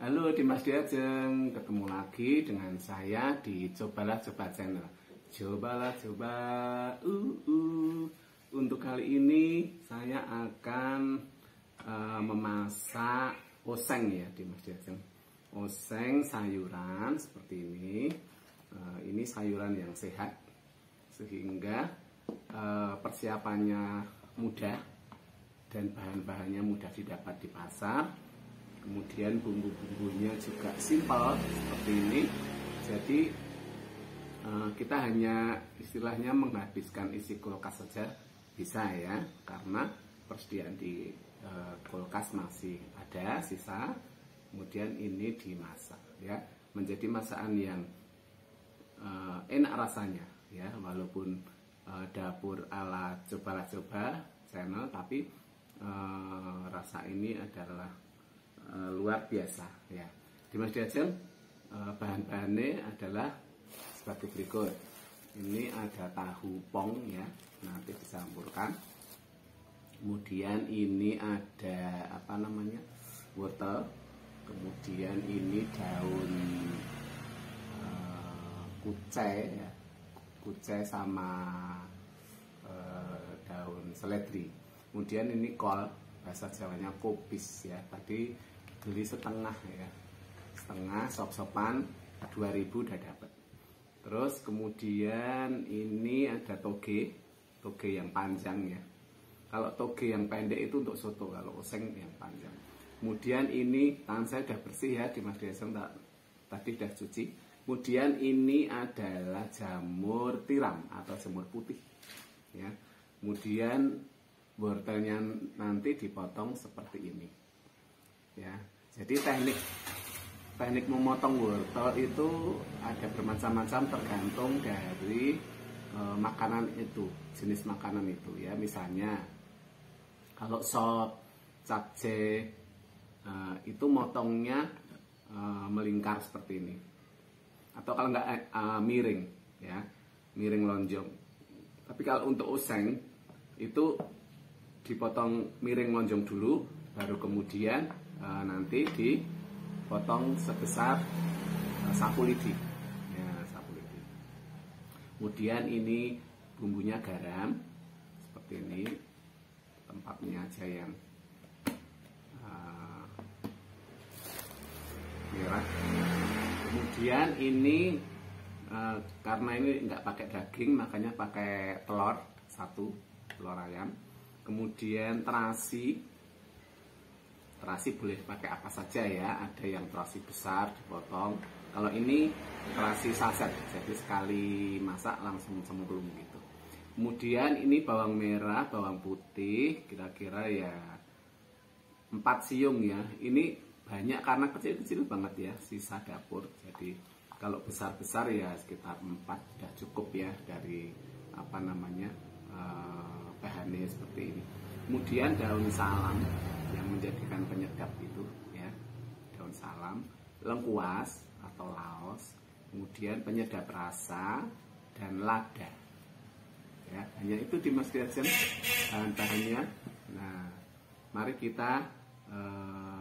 Halo Dimas Diajeng, ketemu lagi dengan saya di Cobalah Coba Channel. Cobalah coba, Untuk kali ini saya akan memasak oseng ya Dimas Diajeng. Oseng sayuran seperti ini. Ini sayuran yang sehat sehingga persiapannya mudah dan bahan-bahannya mudah didapat di pasar. Kemudian bumbu-bumbunya juga simpel seperti ini. Jadi kita hanya istilahnya menghabiskan isi kulkas saja bisa ya, karena persediaan di kulkas masih ada sisa. Kemudian ini dimasak ya, menjadi masakan yang enak rasanya ya, walaupun dapur ala Cobalah Coba Channel, tapi rasa ini adalah luar biasa ya. Dimas Diajeng, bahan-bahannya adalah seperti berikut. Ini ada tahu pong ya, nanti dicampurkan. Kemudian ini ada wortel. Kemudian ini daun kucai ya, kucai sama daun seledri. Kemudian ini kol, bahasa Jawanya kopis ya. Tadi beli setengah ya, setengah sop-sopan 2000 udah dapat. Terus kemudian ini ada toge yang panjang ya. Kalau toge yang pendek itu untuk soto, kalau oseng yang panjang. Kemudian ini tangan saya udah bersih ya, Dimas Diajeng tadi udah cuci. Kemudian ini adalah jamur tiram atau jamur putih ya. Kemudian wortelnya nanti dipotong seperti ini ya. Jadi teknik memotong wortel itu ada bermacam-macam tergantung dari makanan itu, jenis makanan itu ya. Misalnya kalau sop, capcay itu motongnya melingkar seperti ini, atau kalau enggak miring ya, miring lonjong. Tapi kalau untuk oseng itu dipotong miring lonjong dulu, baru kemudian nanti dipotong sebesar sapu lidi ya, sapu lidi. Kemudian ini bumbunya garam seperti ini, tempatnya aja yang merah. Kemudian ini karena ini nggak pakai daging, makanya pakai telur satu, telur ayam. Kemudian terasi boleh pakai apa saja ya, ada yang terasi besar dipotong. Kalau ini terasi saset, jadi sekali masak langsung cemplung gitu. Kemudian ini bawang merah, bawang putih, kira-kira ya 4 siung ya. Ini banyak karena kecil-kecil banget ya, sisa dapur. Jadi kalau besar-besar ya sekitar 4 sudah cukup ya, dari bahannya seperti ini. Kemudian daun salam yang menjadikan penyedap itu ya, daun salam, lengkuas atau laos, kemudian penyedap rasa dan lada ya. Hanya itu Dimas Diajeng bahan-bahannya. Nah, mari kita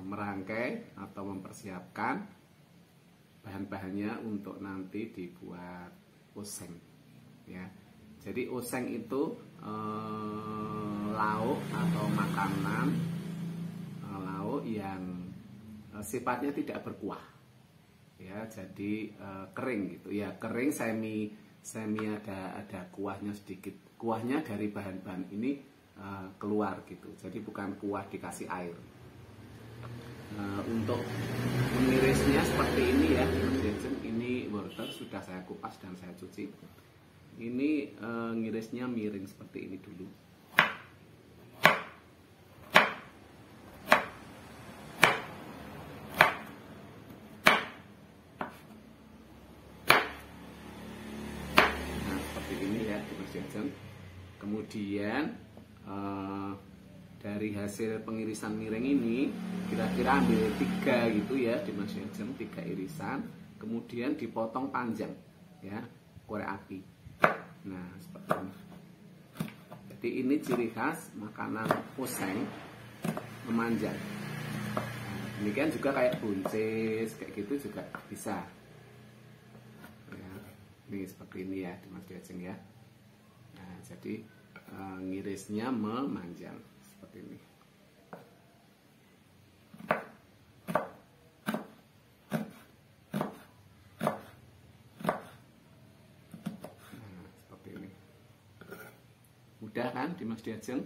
merangkai atau mempersiapkan bahan-bahannya untuk nanti dibuat oseng ya. Jadi oseng itu lauk atau makanan lauk yang sifatnya tidak berkuah ya, jadi kering gitu ya, kering semi ada kuahnya sedikit. Kuahnya dari bahan-bahan ini keluar gitu, jadi bukan kuah dikasih air. Untuk mengirisnya seperti ini ya, ini wortel sudah saya kupas dan saya cuci. Ini ngirisnya miring seperti ini dulu. Nah, seperti ini ya Dimas Diajeng. Kemudian dari hasil pengirisan miring ini kira-kira ambil 3 gitu ya Dimas Diajeng, 3 irisan. Kemudian dipotong panjang ya, korek api. Nah, seperti ini. Jadi ini ciri khas makanan oseng, memanjang. Nah, Demikian juga kayak buncis kayak gitu juga bisa ya. Ini seperti ini ya Dimas Diajeng ya. Nah, jadi ngirisnya memanjang seperti ini. Nah, seperti ini. Mudah kan Dimas Diajeng?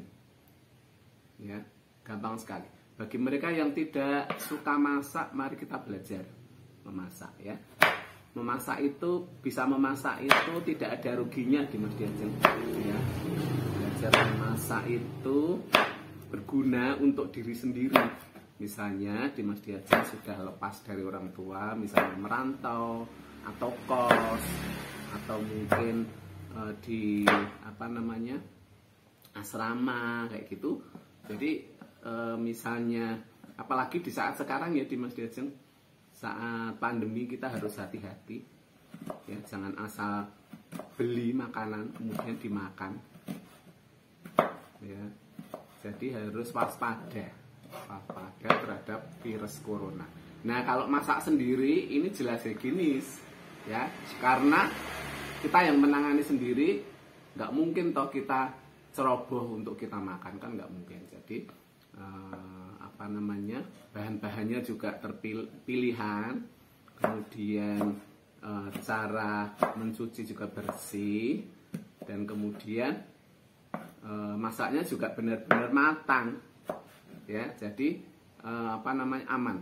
Ya, gampang sekali. Bagi mereka yang tidak suka masak, mari kita belajar memasak ya. Memasak itu, bisa memasak itu tidak ada ruginya Dimas Diajeng ya. Belajar memasak itu berguna untuk diri sendiri. Misalnya Dimas Diajeng sudah lepas dari orang tua, misalnya merantau atau kos atau mungkin di asrama kayak gitu. Jadi misalnya apalagi di saat sekarang ya Dimas Diajeng, saat pandemi kita harus hati-hati ya, jangan asal beli makanan kemudian dimakan ya. Jadi harus waspada terhadap virus corona. Nah, kalau masak sendiri ini jelas higienis ya, karena kita yang menangani sendiri, nggak mungkin toh kita ceroboh untuk kita makan, kan nggak mungkin. Jadi bahan-bahannya juga terpilihan, kemudian cara mencuci juga bersih, dan kemudian masaknya juga benar-benar matang ya. Jadi aman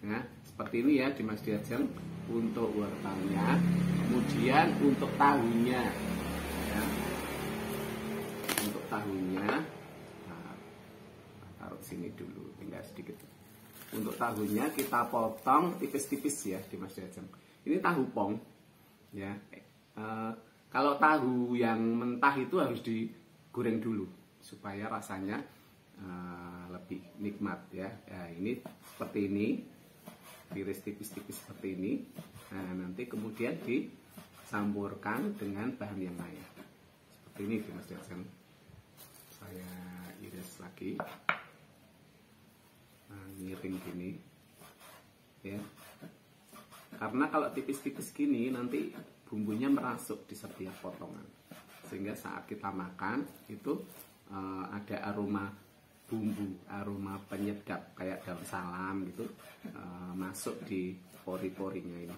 ya. Seperti ini ya Dimas Diajeng untuk wortelnya. Kemudian untuk tahunya ya. Untuk tahunya taruh sini dulu, tinggal sedikit. Untuk tahunya kita potong tipis-tipis ya Dimas Diajeng. Ini tahu pong ya. Kalau tahu yang mentah itu harus digoreng dulu supaya rasanya lebih nikmat ya. Nah, ini seperti ini, tiris tipis-tipis seperti ini. Nah, nanti kemudian dicampurkan dengan bahan yang lain. Seperti ini Dimas Diajeng. Saya iris lagi. Nah, miring gini ya. Karena kalau tipis-tipis gini nanti bumbunya merasuk di setiap potongan, sehingga saat kita makan itu ada aroma bumbu, aroma penyedap kayak daun salam gitu masuk di pori-porinya ini.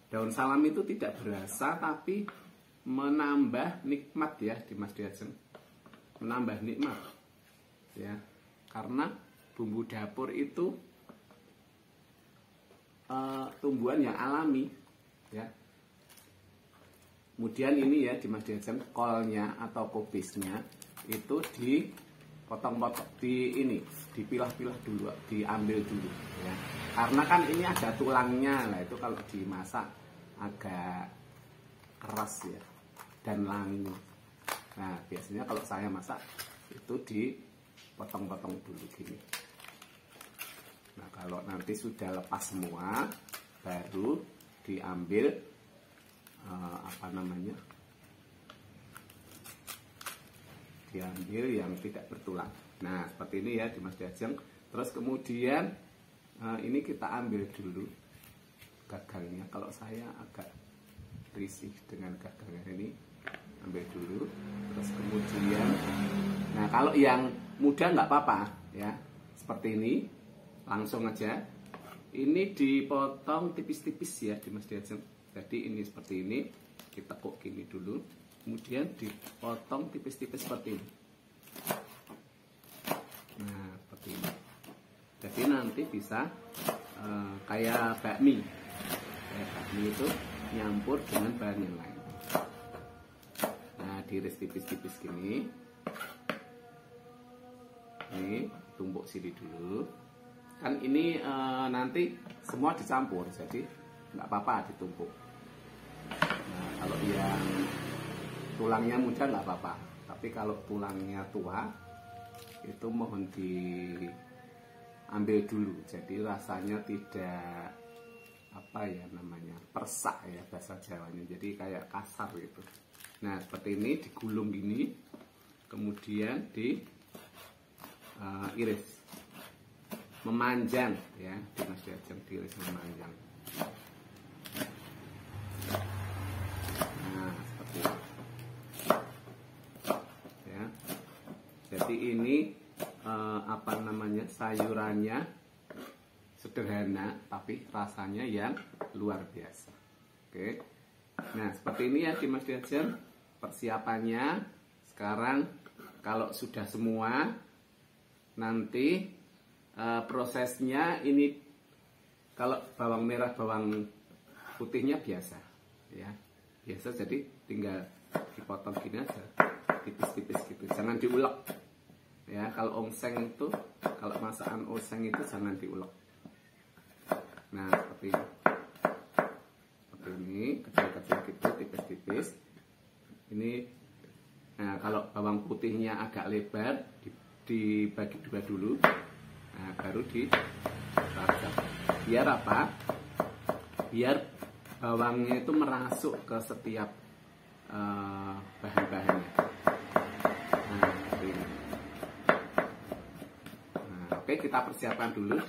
Daun salam itu tidak berasa tapi menambah nikmat ya Dimas Diajeng, menambah nikmat ya, karena bumbu dapur itu tumbuhan yang alami ya. Kemudian ini ya Dimas Diajeng, kolnya atau kubisnya itu dipotong-potong, dipilah-pilah dulu, diambil dulu ya. Karena kan ini ada tulangnya lah, itu kalau dimasak agak keras ya dan langu. Nah, biasanya kalau saya masak itu dipotong-potong dulu gini. Nah, kalau nanti sudah lepas semua, baru diambil diambil yang tidak bertulang. Nah, seperti ini ya Dimas Diajeng. Terus kemudian ini kita ambil dulu gagalnya. Kalau saya agak risih dengan gagalnya ini, ambil dulu. Terus kemudian, nah kalau yang muda nggak apa-apa ya, seperti ini. Langsung aja, ini dipotong tipis-tipis ya Dimas Diajeng. Jadi ini seperti ini, kita tekuk gini dulu, kemudian dipotong tipis-tipis seperti ini. Nah, seperti ini. Jadi nanti bisa kayak bakmi. Kayak bakmi itu nyampur dengan bahan yang lain. Nah, diiris tipis-tipis gini. Ini tumbuk sini dulu. Kan ini nanti semua dicampur, jadi nggak apa-apa ditumpuk. Nah, kalau yang tulangnya muda nggak apa-apa, tapi kalau tulangnya tua itu mohon diambil dulu, jadi rasanya tidak persak ya bahasa Jawanya, jadi kayak kasar gitu. Nah, seperti ini digulung gini, kemudian diiris. memanjang ya, di Mas Diajeng diiris memanjang. Nah, seperti itu. Ya. Jadi ini apa namanya, sayurannya sederhana tapi rasanya yang luar biasa. Oke. Nah, seperti ini ya di Mas Diajeng persiapannya. Sekarang kalau sudah semua, nanti prosesnya ini, kalau bawang merah bawang putihnya biasa ya, biasa, jadi tinggal dipotong gini aja, tipis-tipis gitu, jangan diulek ya. Kalau oseng itu, kalau masakan oseng itu jangan diulek. Nah, seperti ini, kecil-kecil gitu, tipis-tipis. Ini, nah kalau bawang putihnya agak lebar, dibagi dua dulu. Nah, baru dirajang. Biar apa? Biar bawangnya itu merasuk ke setiap bahan-bahannya. Nah, seperti ini. Nah, oke, kita persiapkan dulu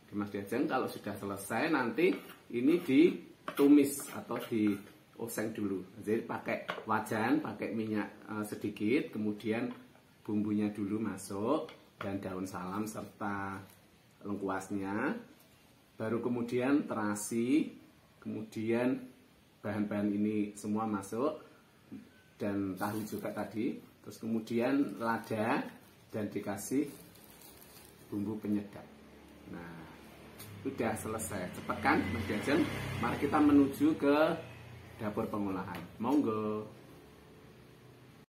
di Mas Diajeng. Kalau sudah selesai, nanti ini ditumis atau dioseng dulu. Jadi pakai wajan, pakai minyak sedikit, kemudian bumbunya dulu masuk, dan daun salam serta lengkuasnya, baru kemudian terasi, kemudian bahan-bahan ini semua masuk, dan tahu juga tadi, terus kemudian lada dan dikasih bumbu penyedap. Nah, sudah selesai. Cepat kan Mas Diajeng? Mari kita menuju ke dapur pengolahan. Monggo.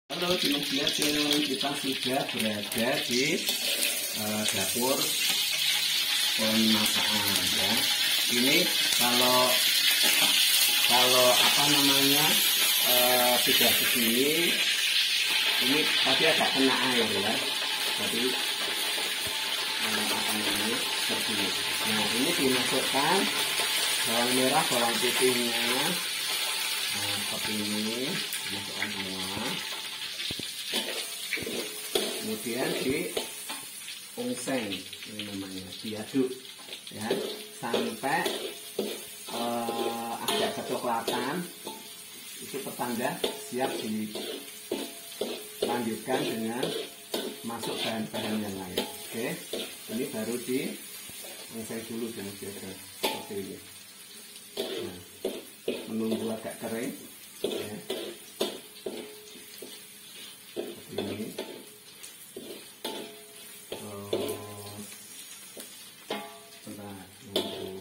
Halo di Mas Diajeng, kita sudah berada di dapur pemasakan ya. Ini kalau apa namanya, sudah begini, ini tadi agak kena air ya. Jadi apa namanya, seperti ini. Nah, ini dimasukkan bawang merah bawang putihnya. Nah, seperti ini dimasukkan semua. Kemudian diungseng, ini namanya, diaduk ya sampai agak kecoklatan. Itu pertanda siap dilanjutkan dengan masuk bahan-bahan yang lain. Oke, ini baru diungseng dulu dengan seperti ini. Nah, menunggu agak kering ya. Ini sebentar, nunggu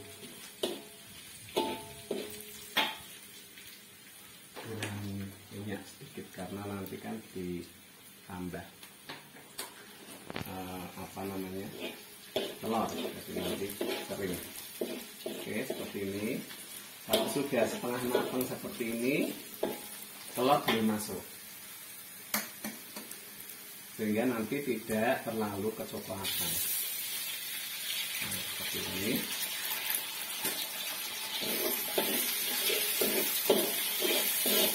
minyak sedikit karena nanti kan ditambah apa namanya, telur, jadi nanti kering. Oke, seperti ini. Kalau sudah setengah matang seperti ini, telur belum masuk, sehingga nanti tidak terlalu kecoklatan. Nah, seperti ini.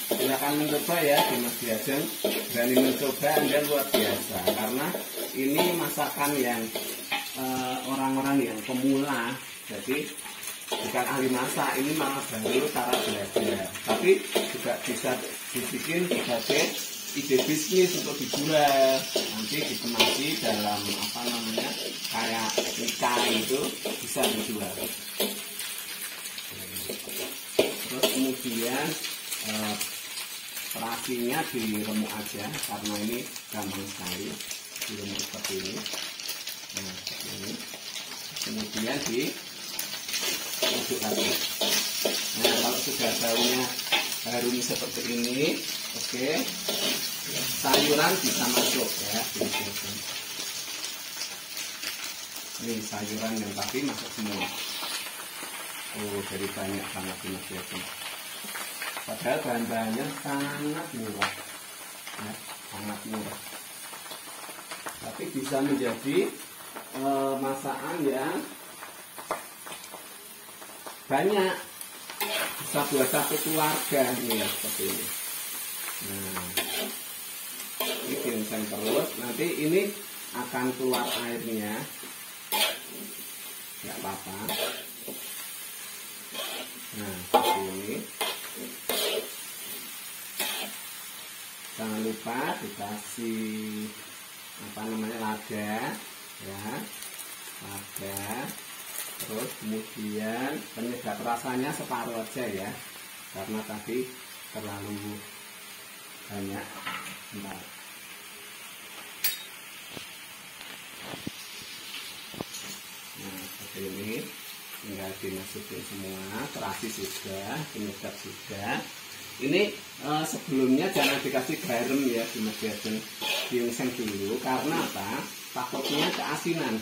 Silakan mencoba ya di Mas Diajeng. Berani mencoba, Anda luar biasa, karena ini masakan yang orang-orang yang pemula, jadi bukan ahli masak, ini malah baru cara belajar, tapi juga bisa dibikin sebagai ide bisnis untuk dijual, nanti dikemasi dalam apa namanya, kayak nikah itu bisa dijual. Terus kemudian terasinya diremuk aja, karena ini gampang sekali diremuk seperti ini. Nah, seperti ini. Kemudian diaduk lagi. Nah, kalau sudah baunya harum seperti ini, oke, sayuran bisa masuk ya. Ini sayuran yang tadi masuk semua. Oh, jadi banyak banget ini biasanya. Padahal bahan-bahannya sangat murah, ya, sangat murah. Tapi bisa menjadi masakan yang banyak, bisa buat satu keluarga nih ya, seperti ini. Nah, ini diungseng terus, nanti ini akan keluar airnya. apa-apa. Nah, seperti ini. Jangan lupa dikasih lada, ya, lada. Terus kemudian penyedap rasanya separuh aja ya, karena tadi terlalu banyak. Nah, seperti ini, tinggal dimasukin semua, terasi sudah, penyedap sudah. Ini sebelumnya jangan dikasih garam ya, diungseng dulu, karena apa? Takutnya keasinan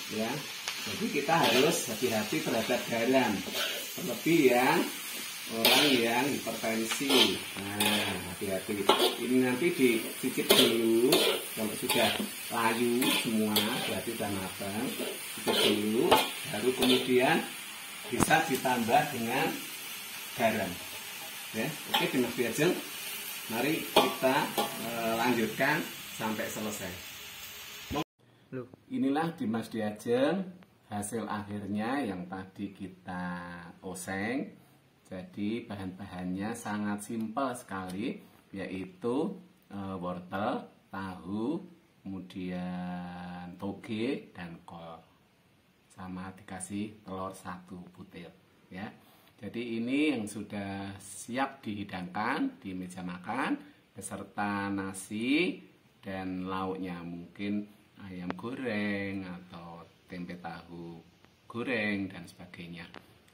ya. Jadi kita harus hati-hati terhadap garam, terlebih yang orang yang hipertensi. Nah, hati-hati. Ini nanti dicicip dulu, kalau sudah layu semua, berarti sudah matang. Cicip dulu, baru kemudian bisa ditambah dengan garam. Ya, oke Dimas Dwi Ajeng, mari kita lanjutkan sampai selesai. Inilah Dimas Dwi Ajeng, hasil akhirnya yang tadi kita oseng. Jadi bahan-bahannya sangat simpel sekali, yaitu wortel, tahu, kemudian toge dan kol, sama dikasih telur 1 butir ya. Jadi ini yang sudah siap dihidangkan di meja makan beserta nasi dan lauknya, mungkin ayam goreng atau tempe tahu goreng dan sebagainya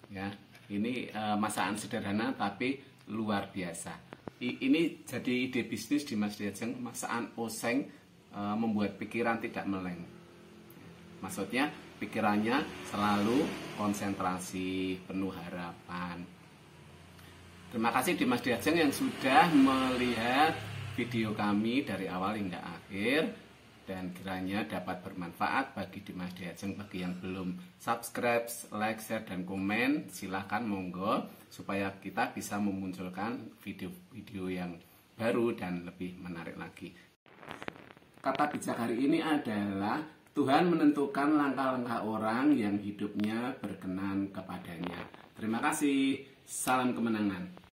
ya. Ini masakan sederhana tapi luar biasa. Ini jadi ide bisnis Dimas Dwi Ajeng, masakan oseng membuat pikiran tidak meleng. Maksudnya pikirannya selalu konsentrasi, penuh harapan. Terima kasih Dimas Dwi Ajeng yang sudah melihat video kami dari awal hingga akhir, dan kiranya dapat bermanfaat bagi Dimas Dwi Ajeng. Bagi yang belum subscribe, like, share, dan komen, silahkan monggo, supaya kita bisa memunculkan video-video yang baru dan lebih menarik lagi. Kata bijak hari ini adalah Tuhan menentukan langkah-langkah orang yang hidupnya berkenan kepadanya. Terima kasih, salam kemenangan.